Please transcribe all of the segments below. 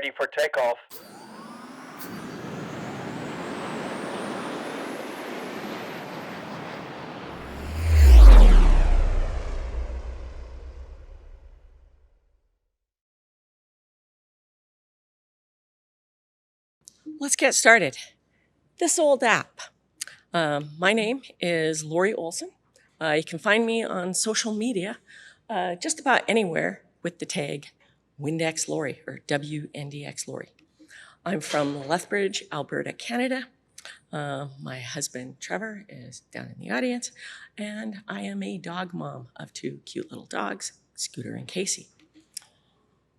ready for takeoff. Let's get started. This old app. My name is Lori Olson. You can find me on social media just about anywhere with the tag Windex Lori or WNDX Lori. I'm from Lethbridge, Alberta, Canada. My husband Trevor is down in the audience, and I am a dog mom of two cute little dogs, Scooter and Casey.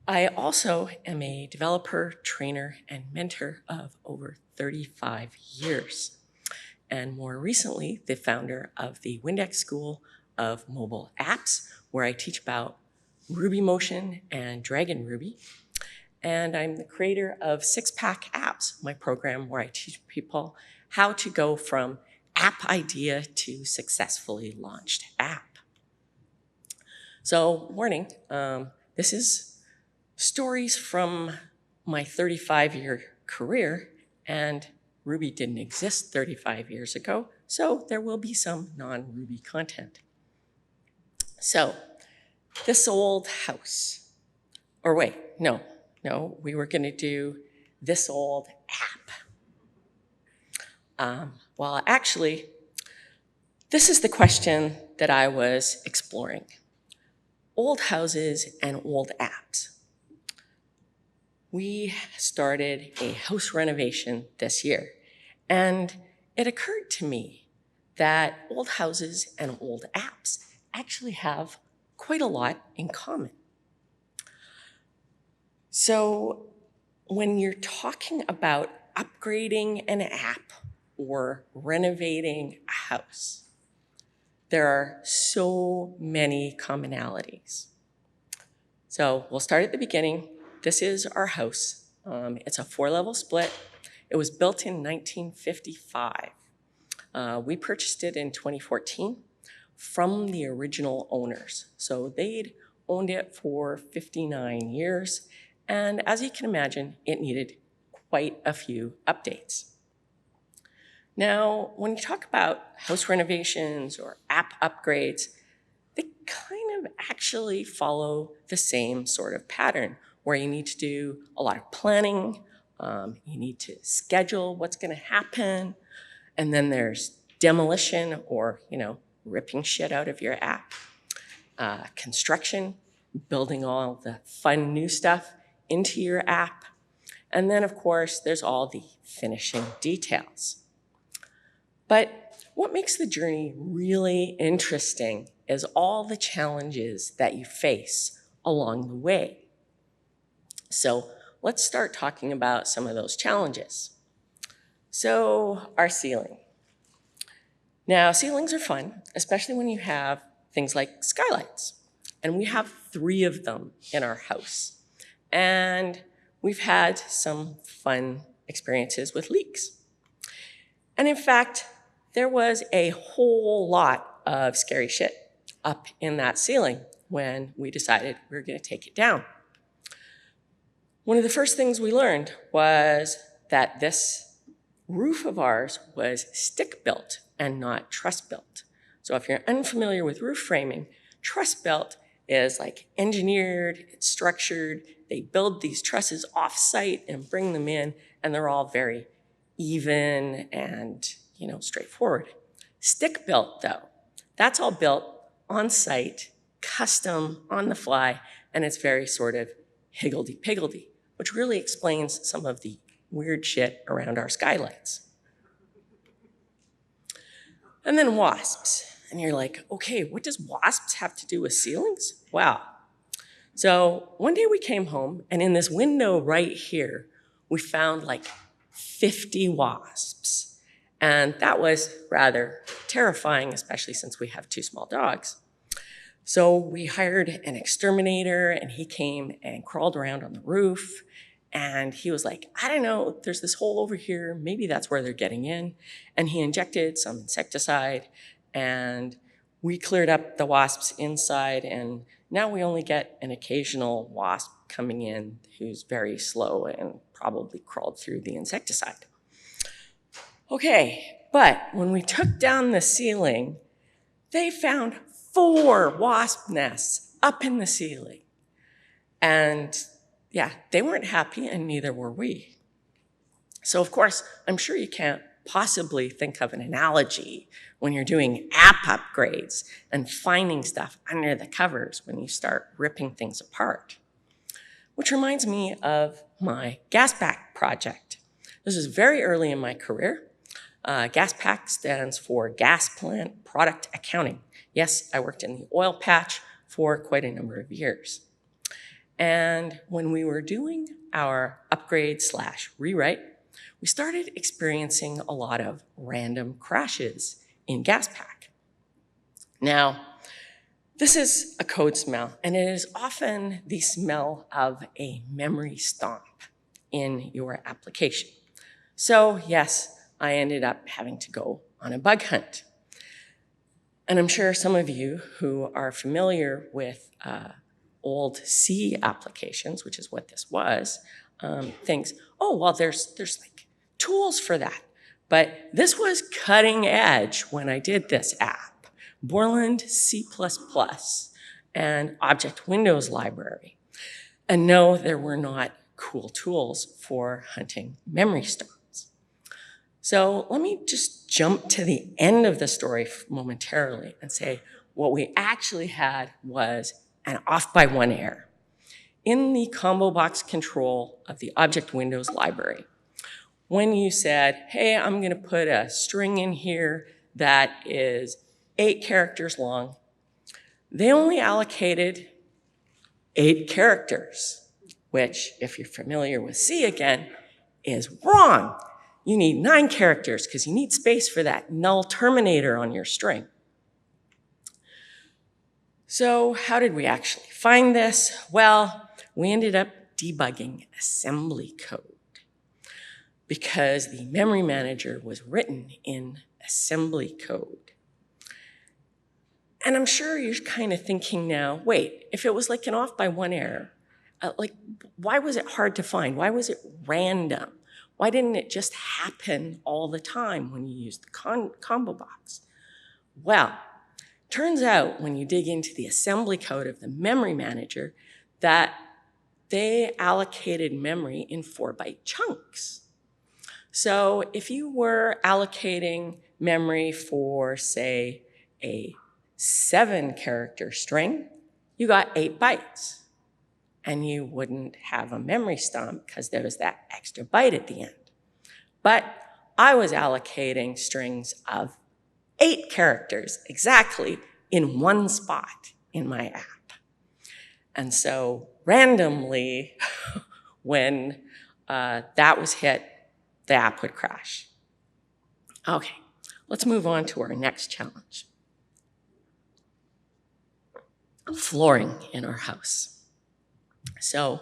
I also am a developer, trainer, and mentor of over 35 years. And more recently, the founder of the Windex School of Mobile Apps, where I teach about RubyMotion and Dragon Ruby. And I'm the creator of Six Pack Apps, my program where I teach people how to go from app idea to successfully launched app. So, warning, this is stories from my 35-year career, and Ruby didn't exist 35 years ago, so there will be some non-Ruby content. So, this old house, or wait, no, we were gonna do this old app. Well, actually, this is the question that I was exploring. Old houses and old apps. We started a house renovation this year, and it occurred to me that old houses and old apps actually have quite a lot in common. So when you're talking about upgrading an app or renovating a house, there are so many commonalities. So we'll start at the beginning. This is our house. It's a 4-level split. It was built in 1955. We purchased it in 2014 from the original owners. So they'd owned it for 59 years. And as you can imagine, it needed quite a few updates. Now, when you talk about house renovations or app upgrades, they kind of actually follow the same sort of pattern, where you need to do a lot of planning, you need to schedule what's gonna happen, and then there's demolition or, ripping shit out of your app, construction, building all the fun new stuff into your app, and then of course there's all the finishing details. But what makes the journey really interesting is all the challenges that you face along the way. So let's start talking about some of those challenges. So our ceiling. Now, ceilings are fun, especially when you have things like skylights. And we have 3 of them in our house. And we've had some fun experiences with leaks. And in fact, there was a whole lot of scary shit up in that ceiling when we decided we were gonna take it down. One of the first things we learned was that this roof of ours was stick-built and not truss-built. So if you're unfamiliar with roof framing, truss-built is like engineered, it's structured, they build these trusses off-site and bring them in, and they're all very even and, straightforward. Stick-built, though, that's all built on-site, custom, on the fly, and it's very sort of higgledy-piggledy, which really explains some of the weird shit around our skylights. And then WASPS. And you're like, okay, what does WASPS have to do with ceilings? Wow. So one day we came home, and in this window right here, we found like 50 wasps. And that was rather terrifying, especially since we have 2 small dogs. So we hired an exterminator, and he came and crawled around on the roof, and he was like, I don't know, there's this hole over here, maybe that's where they're getting in. And he injected some insecticide, and we cleared up the wasps inside, and Now we only get an occasional wasp coming in who's very slow and probably crawled through the insecticide. Okay, but when we took down the ceiling, they found 4 wasp nests up in the ceiling. And yeah, they weren't happy, and neither were we. So of course, I'm sure you can't possibly think of an analogy when you're doing app upgrades and finding stuff under the covers when you start ripping things apart. Which reminds me of my GasPack project. This is very early in my career. GasPack stands for Gas Plant Product Accounting. Yes, I worked in the oil patch for quite a number of years. And when we were doing our upgrade/rewrite, we started experiencing a lot of random crashes in GasPack. Now, this is a code smell, and it is often the smell of a memory stomp in your application. So yes, I ended up having to go on a bug hunt. And I'm sure some of you who are familiar with old C applications, which is what this was, thinks, oh, well, there's like tools for that. But this was cutting edge when I did this app, Borland C++ and Object Windows Library. And no, there were not cool tools for hunting memory stomps. So let me just jump to the end of the story momentarily and say what we actually had was an off-by-one error in the combo box control of the Object Windows Library. When you said, hey, I'm going to put a string in here that is 8 characters long, they only allocated 8 characters, which, if you're familiar with C again, is wrong. You need 9 characters because you need space for that null terminator on your string. So how did we actually find this? Well, we ended up debugging assembly code because the memory manager was written in assembly code. And I'm sure you're kind of thinking now, wait, if it was like an off-by-one error, why was it hard to find? Why was it random? Why didn't it just happen all the time when you used the combo box? Well, turns out when you dig into the assembly code of the memory manager that they allocated memory in 4-byte chunks. So if you were allocating memory for, say, a 7-character string, you got 8 bytes. And you wouldn't have a memory stomp because there was that extra byte at the end. But I was allocating strings of 8 characters exactly in one spot in my app. And so randomly, when that was hit, the app would crash. Okay, let's move on to our next challenge. Flooring in our house. So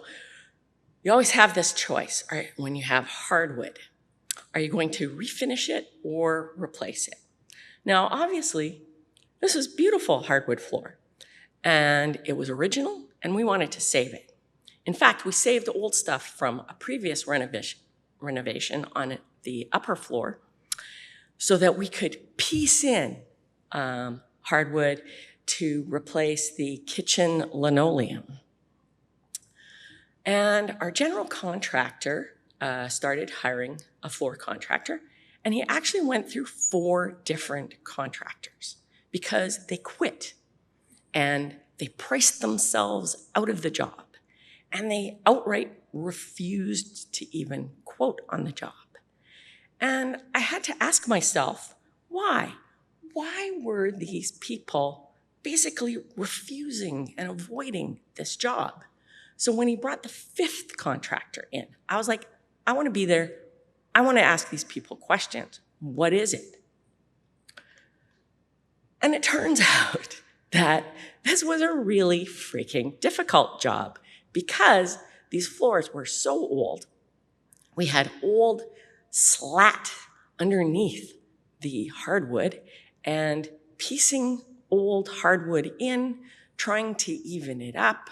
you always have this choice, right? When you have hardwood, are you going to refinish it or replace it? Now, obviously, this is beautiful hardwood floor, and it was original, and we wanted to save it. In fact, we saved old stuff from a previous renovation on the upper floor so that we could piece in hardwood to replace the kitchen linoleum. And our general contractor started hiring a floor contractor, and he actually went through 4 different contractors because they quit and they priced themselves out of the job, and they outright refused to even quote on the job. And I had to ask myself, why? Why were these people basically refusing and avoiding this job? So when he brought the 5th contractor in, I was like, I want to be there. I want to ask these people questions. What is it? And it turns out that this was a really freaking difficult job because these floors were so old. We had old slat underneath the hardwood, and piecing old hardwood in trying to even it up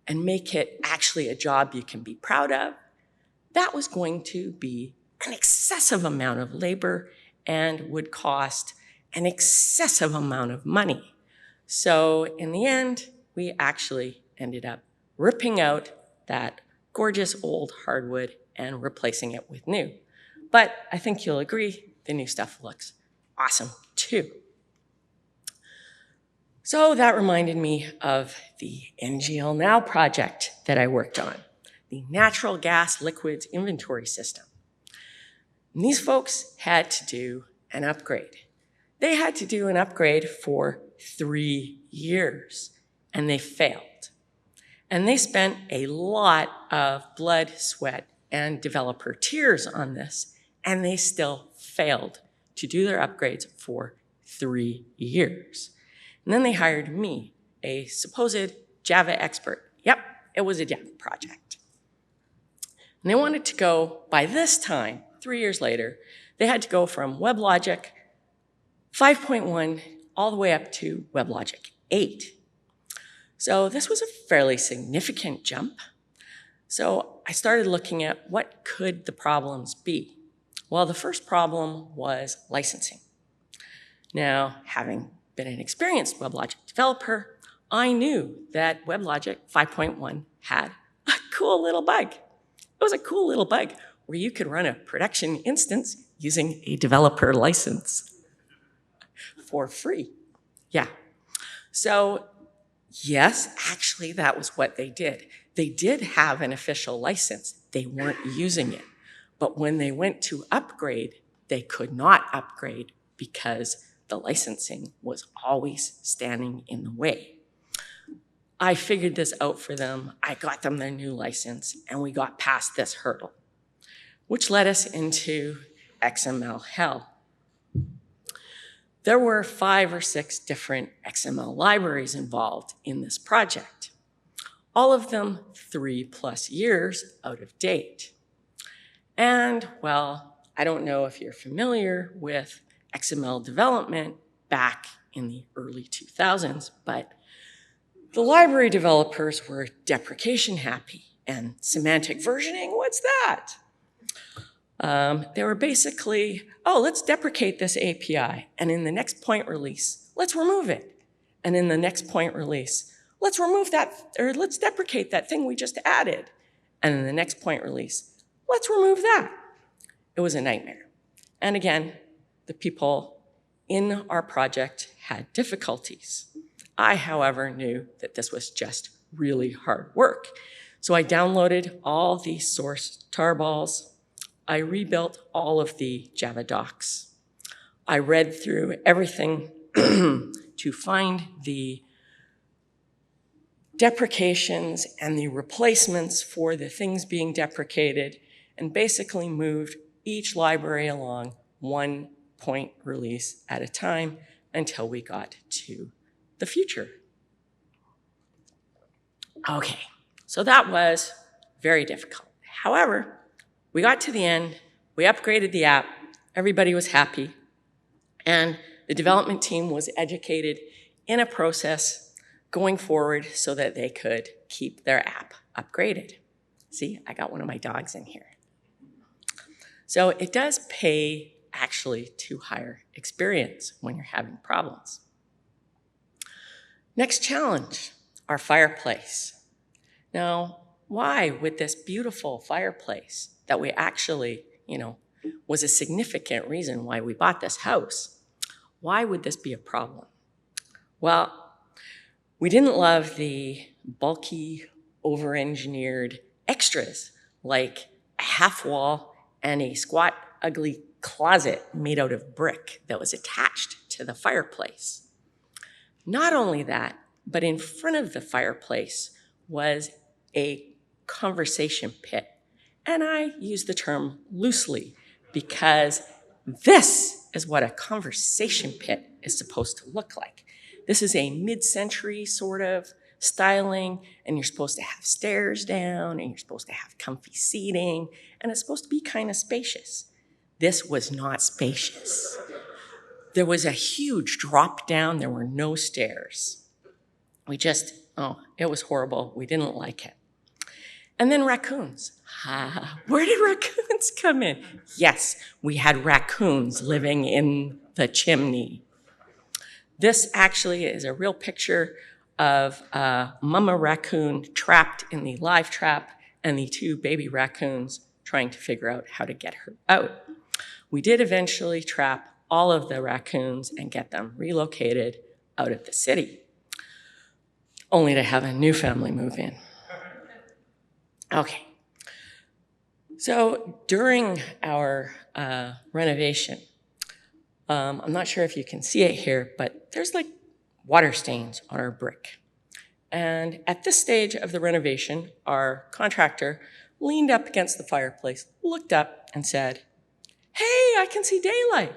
and make it actually a job you can be proud of, that was going to be an excessive amount of labor and would cost an excessive amount of money. So in the end, we actually ended up ripping out that gorgeous old hardwood and replacing it with new. But I think you'll agree, the new stuff looks awesome too. So that reminded me of the NGL Now project that I worked on, the Natural Gas Liquids Inventory System. And these folks had to do an upgrade. They had to do an upgrade for 3 years, and they failed. And they spent a lot of blood, sweat, and developer tears on this, and they still failed to do their upgrades for 3 years. And then they hired me, a supposed Java expert. Yep, it was a Java project. And they wanted to go, by this time, 3 years later, they had to go from WebLogic 5.1 all the way up to WebLogic 8. So this was a fairly significant jump. So I started looking at what could the problems be. Well, the first problem was licensing. Now, having been an experienced WebLogic developer, I knew that WebLogic 5.1 had a cool little bug. It was a cool little bug where you could run a production instance using a developer license for free. Yeah. So yes, actually that was what they did. They did have an official license. They weren't using it. But when they went to upgrade, they could not upgrade because the licensing was always standing in the way. I figured this out for them. I got them their new license, and we got past this hurdle, which led us into XML hell. There were 5 or 6 different XML libraries involved in this project, all of them 3+ years out of date. And, well, I don't know if you're familiar with XML development back in the early 2000s, but the library developers were deprecation happy. And semantic versioning, what's that? They were basically, oh, let's deprecate this API, and in the next point release, let's remove it. And in the next point release, let's remove that, or let's deprecate that thing we just added. And in the next point release, let's remove that. It was a nightmare. And again, the people in our project had difficulties. I, however, knew that this was just really hard work. So I downloaded all the source tarballs. I rebuilt all of the Java docs. I read through everything to find the deprecations and the replacements for the things being deprecated, and basically moved each library along 1 point release at a time until we got to the future. Okay, so that was very difficult. However, we got to the end, we upgraded the app, everybody was happy, and the development team was educated in a process going forward so that they could keep their app upgraded. See, I got one of my dogs in here. So it does pay actually to hire experience when you're having problems. Next challenge, our fireplace. Now, why would this beautiful fireplace that we actually, was a significant reason why we bought this house, why would this be a problem? Well, we didn't love the bulky, over-engineered extras like a half wall and a squat, ugly closet made out of brick that was attached to the fireplace. Not only that, but in front of the fireplace was a conversation pit. And I use the term loosely because this is what a conversation pit is supposed to look like. This is a mid-century sort of styling, and you're supposed to have stairs down, and you're supposed to have comfy seating, and it's supposed to be kind of spacious. This was not spacious. There was a huge drop down. There were no stairs. it was horrible. We didn't like it. And then raccoons. Where did raccoons come in? Yes, we had raccoons living in the chimney. This actually is a real picture of mama raccoon trapped in the live trap and the 2 baby raccoons trying to figure out how to get her out. We did eventually trap all of the raccoons and get them relocated out of the city, only to have a new family move in. Okay, so during our renovation, I'm not sure if you can see it here, but there's like water stains on our brick. And at this stage of the renovation, our contractor leaned up against the fireplace, looked up and said, "Hey, I can see daylight."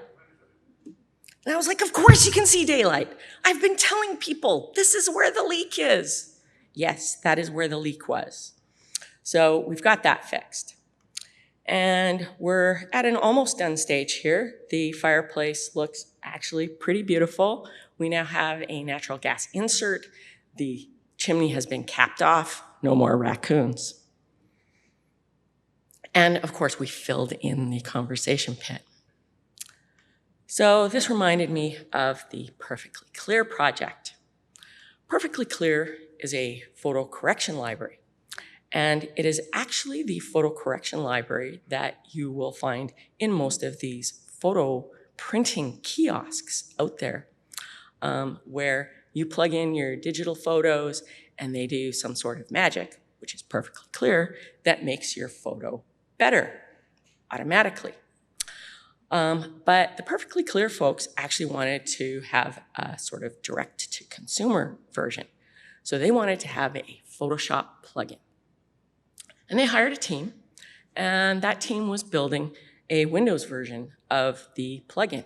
And I was like, "Of course you can see daylight. I've been telling people this is where the leak is." Yes, that is where the leak was. So we've got that fixed. And we're at an almost done stage here. The fireplace looks actually pretty beautiful. We now have a natural gas insert. The chimney has been capped off. No more raccoons. And of course, we filled in the conversation pit. So this reminded me of the Perfectly Clear project. Perfectly Clear is a photo correction library. And it is actually the photo correction library that you will find in most of these photo printing kiosks out there, where you plug in your digital photos and they do some sort of magic, which is Perfectly Clear, that makes your photo better automatically. But the Perfectly Clear folks actually wanted to have a sort of direct-to-consumer version. So they wanted to have a Photoshop plugin. And they hired a team, and that team was building a Windows version of the plugin.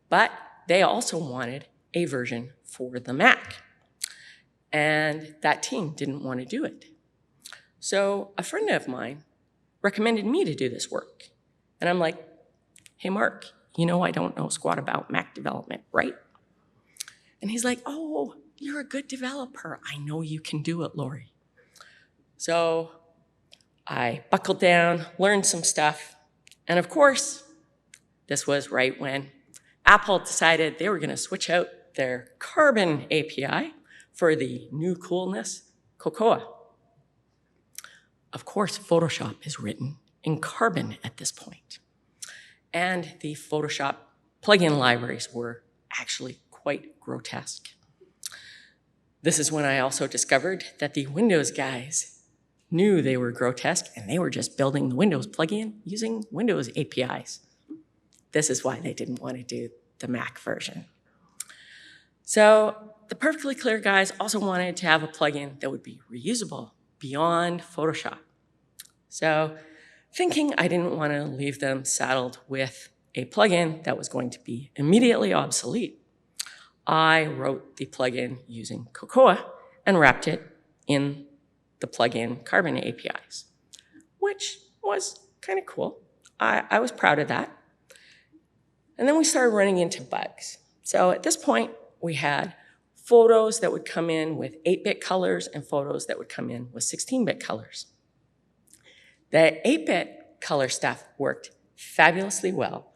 But they also wanted a version for the Mac. And that team didn't want to do it. So a friend of mine recommended me to do this work. And I'm like, "Hey, Mark, you know I don't know squat about Mac development, right?" And he's like, "Oh, you're a good developer. I know you can do it, Lori." So I buckled down, learned some stuff, and of course, this was right when Apple decided they were going to switch out their Carbon API for the new coolness, Cocoa. Of course, Photoshop is written in Carbon at this point. And the Photoshop plugin libraries were actually quite grotesque. This is when I also discovered that the Windows guys knew they were grotesque and they were just building the Windows plugin using Windows APIs. This is why they didn't want to do the Mac version. So the Perfectly Clear guys also wanted to have a plugin that would be reusable beyond Photoshop. So thinking I didn't want to leave them saddled with a plugin that was going to be immediately obsolete, I wrote the plugin using Cocoa and wrapped it in the plugin Carbon APIs, which was kind of cool. I was proud of that. And then we started running into bugs. So at this point, we had photos that would come in with 8-bit colors and photos that would come in with 16-bit colors. The 8-bit color stuff worked fabulously well.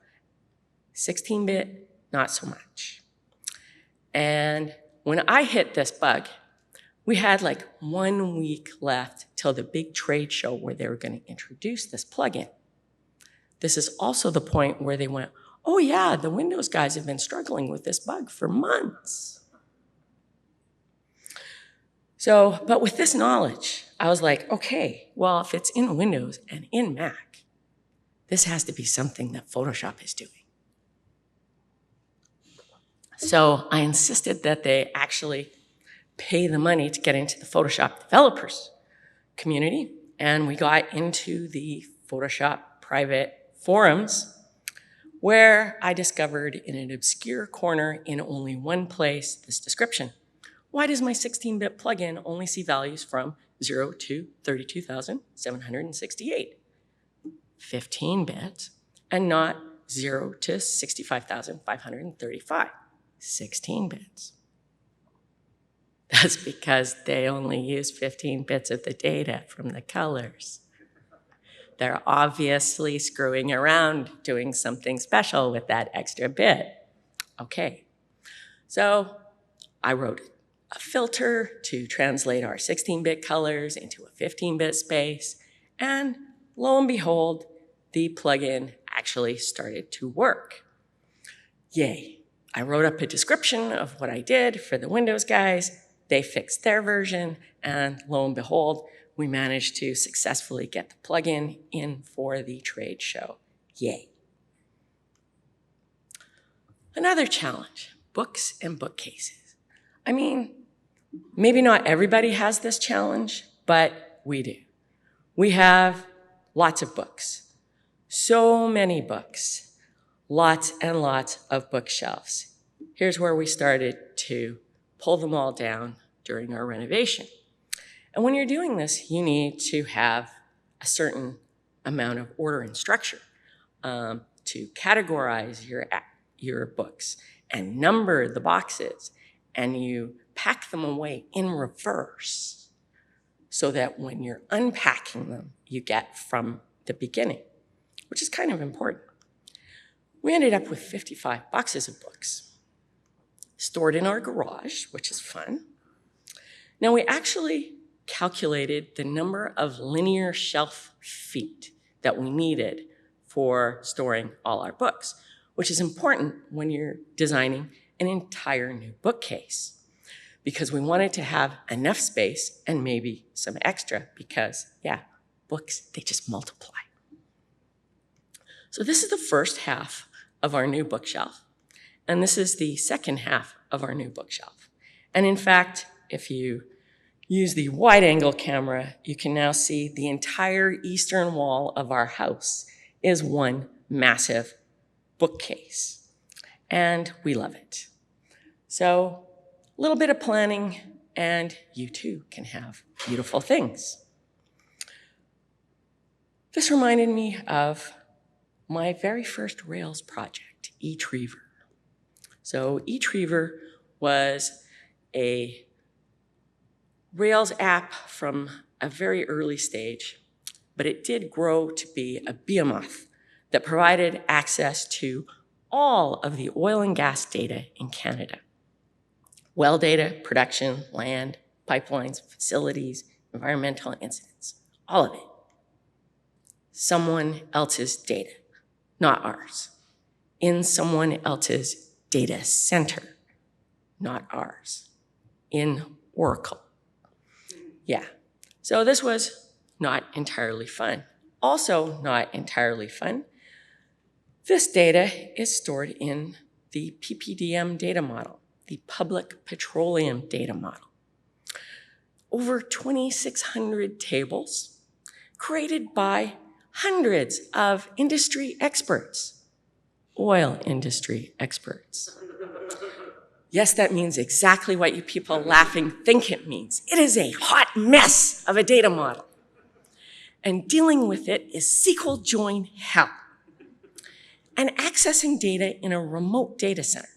16-bit, not so much. And when I hit this bug, we had like 1 week left till the big trade show where they were going to introduce this plugin. This is also the point where they went, "Oh yeah, the Windows guys have been struggling with this bug for months." So, but with this knowledge, I was like, okay, well, if it's in Windows and in Mac, this has to be something that Photoshop is doing. So I insisted that they actually pay the money to get into the Photoshop developers community, and we got into the Photoshop private forums, where I discovered in an obscure corner in only one place this description: "Why does my 16-bit plugin only see values from 0 to 32,768? 15-bit, and not 0 to 65,535, 16 bits. That's because they only use 15 bits of the data from the colors. They're obviously screwing around, doing something special with that extra bit. Okay, so I wrote a filter to translate our 16-bit colors into a 15-bit space, and lo and behold, the plugin actually started to work. Yay. I wrote up a description of what I did for the Windows guys. They fixed their version, and lo and behold, we managed to successfully get the plugin in for the trade show. Yay. Another challenge, books and bookcases. I mean, maybe not everybody has this challenge, but we do. We have lots of books, so many books, lots and lots of bookshelves. Here's where we started to pull them all down during our renovation. And when you're doing this, you need to have a certain amount of order and structure to categorize your books and number the boxes, and you pack them away in reverse so that when you're unpacking them, you get from the beginning, which is kind of important. We ended up with 55 boxes of books stored in our garage, which is fun. Now, we actually calculated the number of linear shelf feet that we needed for storing all our books, which is important when you're designing an entire new bookcase, because we wanted to have enough space and maybe some extra because, yeah, books, they just multiply. So this is the first half of our new bookshelf, and this is the second half of our new bookshelf. And in fact, if you use the wide-angle camera, you can now see the entire eastern wall of our house is one massive bookcase, and we love it. So a little bit of planning, and you too can have beautiful things. This reminded me of my very first Rails project, eTreaver. So eTreaver was a Rails app from a very early stage, but it did grow to be a behemoth that provided access to all of the oil and gas data in Canada. Well data, production, land, pipelines, facilities, environmental incidents, all of it. Someone else's data, not ours. In someone else's data center, not ours. In Oracle. Yeah, so this was not entirely fun. Also not entirely fun, this data is stored in the PPDM data model, the Public Petroleum Data Model. Over 2,600 tables created by hundreds of industry experts, oil industry experts. Yes, that means exactly what you people laughing think it means. It is a hot mess of a data model. And dealing with it is SQL join hell. And accessing data in a remote data center.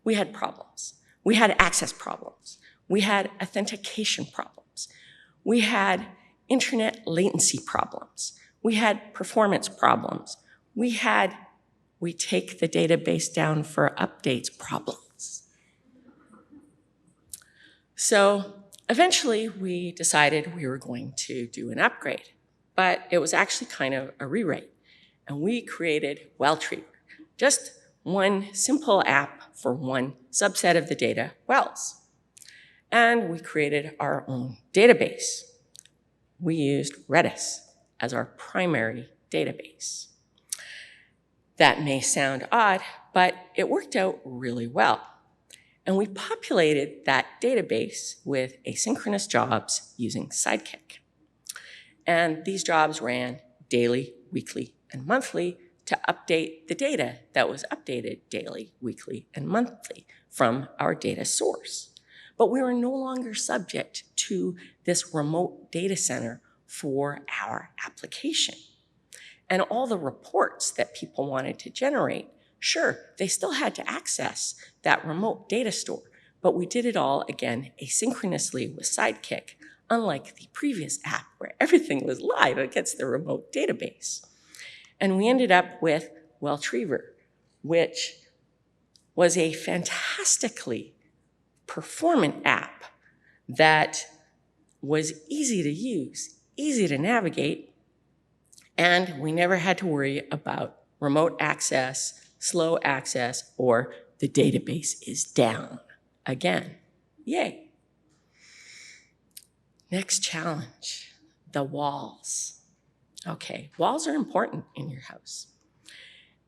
We had problems. We had access problems. We had authentication problems. We had internet latency problems. We had performance problems. We take the database down for updates problems. So eventually we decided we were going to do an upgrade, but it was actually kind of a rewrite. And we created WellTreaver, just one simple app for one subset of the data, wells. And we created our own database. We used Redis as our primary database. That may sound odd, but it worked out really well. And we populated that database with asynchronous jobs using Sidekick. And these jobs ran daily, weekly, and monthly to update the data that was updated daily, weekly, and monthly from our data source. But we were no longer subject to this remote data center for our application. And all the reports that people wanted to generate, sure, they still had to access that remote data store, but we did it all, again, asynchronously with Sidekick, unlike the previous app where everything was live against the remote database. And we ended up with Welltriever, which was a fantastically performant app that was easy to use, easy to navigate, and we never had to worry about remote access, slow access, or the database is down again. Yay. Next challenge, the walls. Okay, walls are important in your house.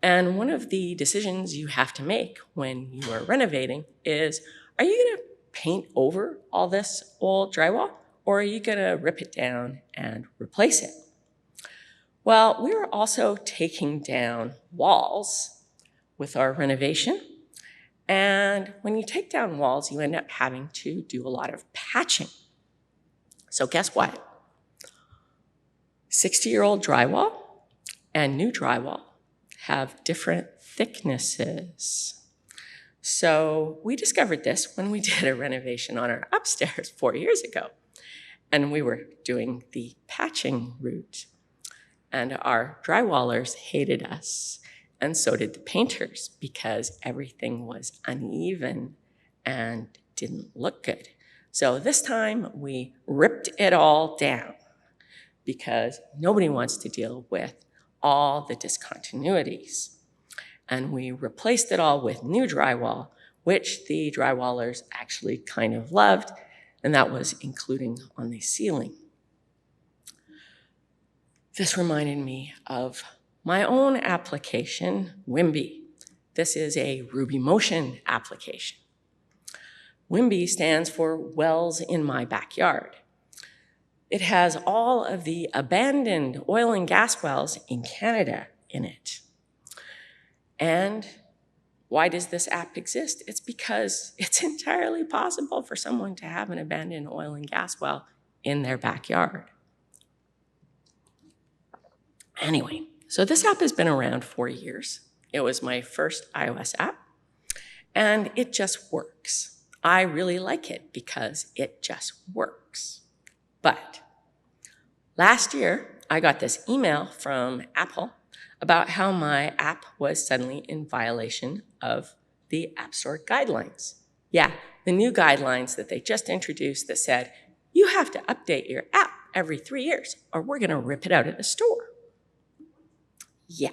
And one of the decisions you have to make when you are renovating is, are you gonna paint over all this old drywall, or are you gonna rip it down and replace it? Well, we were also taking down walls with our renovation. And when you take down walls, you end up having to do a lot of patching. So guess what? 60-year-old drywall and new drywall have different thicknesses. So we discovered this when we did a renovation on our upstairs 4 years ago. And we were doing the patching route. And our drywallers hated us, and so did the painters, because everything was uneven and didn't look good. So this time we ripped it all down, because nobody wants to deal with all the discontinuities. And we replaced it all with new drywall, which the drywallers actually kind of loved, and that was including on the ceiling. This reminded me of my own application, Wimby. This is a RubyMotion application. Wimby stands for Wells in My Backyard. It has all of the abandoned oil and gas wells in Canada in it. And why does this app exist? It's because it's entirely possible for someone to have an abandoned oil and gas well in their backyard. Anyway, so this app has been around 4 years. It was my first iOS app, and it just works. I really like it because it just works. But last year, I got this email from Apple about how my app was suddenly in violation of the App Store guidelines. Yeah, the new guidelines that they just introduced that said, you have to update your app every 3 years or we're gonna rip it out of the store. Yeah,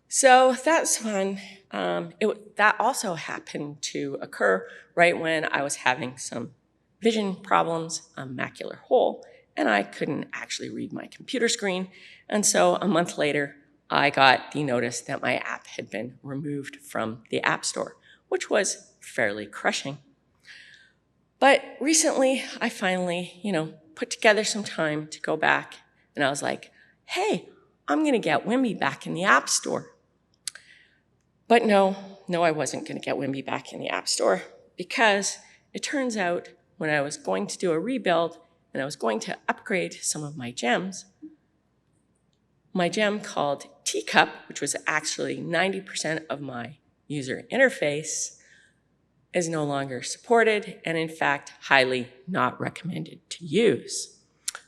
so that's fun. That also happened to occur right when I was having some vision problems, a macular hole, and I couldn't actually read my computer screen. And so a month later, I got the notice that my app had been removed from the App Store, which was fairly crushing. But recently, I finally, put together some time to go back, and I was like, hey, I'm gonna get Wimby back in the App Store. But no, I wasn't gonna get Wimby back in the App Store, because it turns out when I was going to do a rebuild and I was going to upgrade some of my gems, my gem called Teacup, which was actually 90% of my user interface, is no longer supported and in fact highly not recommended to use.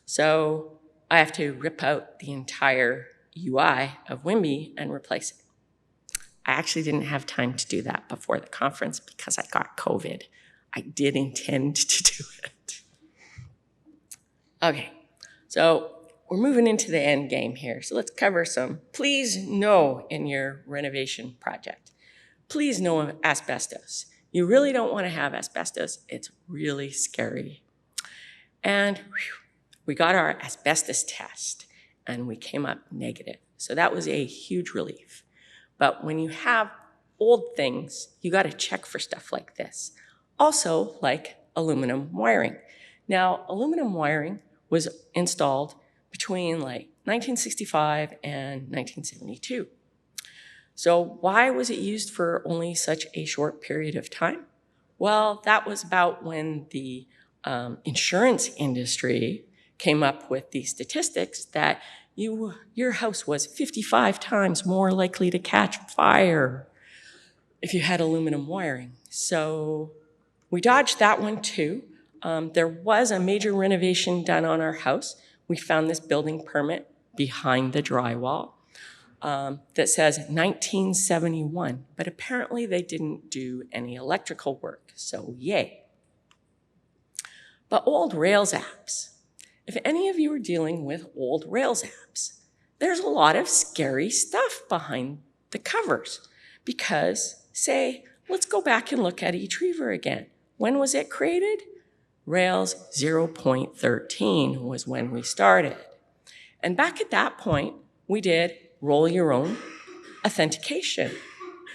So I have to rip out the entire UI of Wimby and replace it. I actually didn't have time to do that before the conference because I got COVID. I did intend to do it. Okay, so we're moving into the end game here. So let's cover some please no in your renovation project. Please no asbestos. You really don't want to have asbestos. It's really scary. And we got our asbestos test and we came up negative. So that was a huge relief. But when you have old things, you got to check for stuff like this. Also, like aluminum wiring. Now, aluminum wiring was installed between like 1965 and 1972. So why was it used for only such a short period of time? Well, that was about when the insurance industry came up with the statistics that your house was 55 times more likely to catch fire if you had aluminum wiring. So We dodged that one too. There was a major renovation done on our house. We found this building permit behind the drywall that says 1971, but apparently they didn't do any electrical work, so yay. But old Rails apps. If any of you are dealing with old Rails apps, there's a lot of scary stuff behind the covers because, say, let's go back and look at eTreaver again. When was it created? Rails 0.13 was when we started. And back at that point, we did roll your own authentication,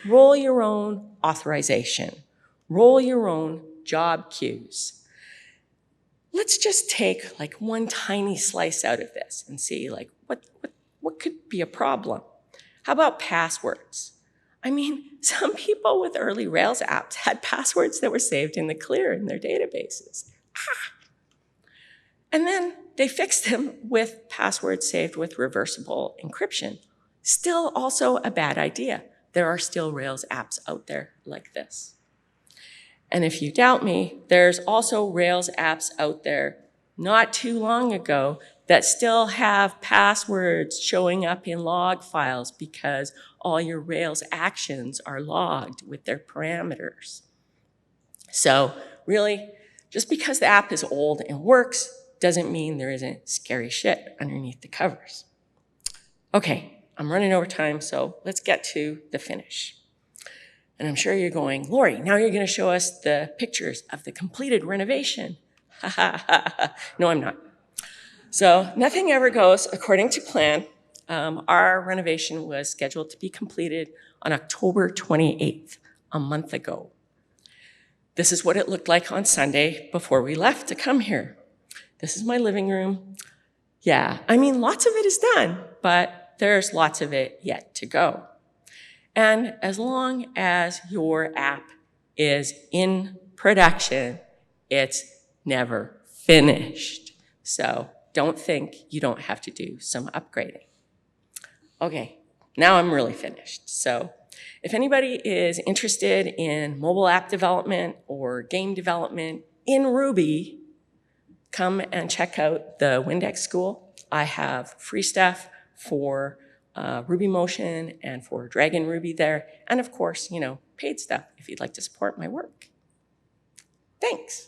roll your own authorization, roll your own job queues. Let's just take like one tiny slice out of this and see like what could be a problem. How about passwords? I mean, some people with early Rails apps had passwords that were saved in the clear in their databases. And then they fixed them with passwords saved with reversible encryption. Still also a bad idea. There are still Rails apps out there like this. And if you doubt me, there's also Rails apps out there not too long ago that still have passwords showing up in log files because all your Rails actions are logged with their parameters. So really, just because the app is old and works doesn't mean there isn't scary shit underneath the covers. Okay, I'm running over time, so let's get to the finish. And I'm sure you're going, Lori, now you're going to show us the pictures of the completed renovation. No, I'm not. So nothing ever goes according to plan. Our renovation was scheduled to be completed on October 28th, a month ago. This is what it looked like on Sunday before we left to come here. This is my living room. Yeah, I mean, lots of it is done, but there's lots of it yet to go. And as long as your app is in production, it's never finished. So don't think you don't have to do some upgrading. Okay, now I'm really finished. So if anybody is interested in mobile app development or game development in Ruby, come and check out the Windex School. I have free stuff for RubyMotion and for Dragon Ruby there. And of course, paid stuff if you'd like to support my work. Thanks.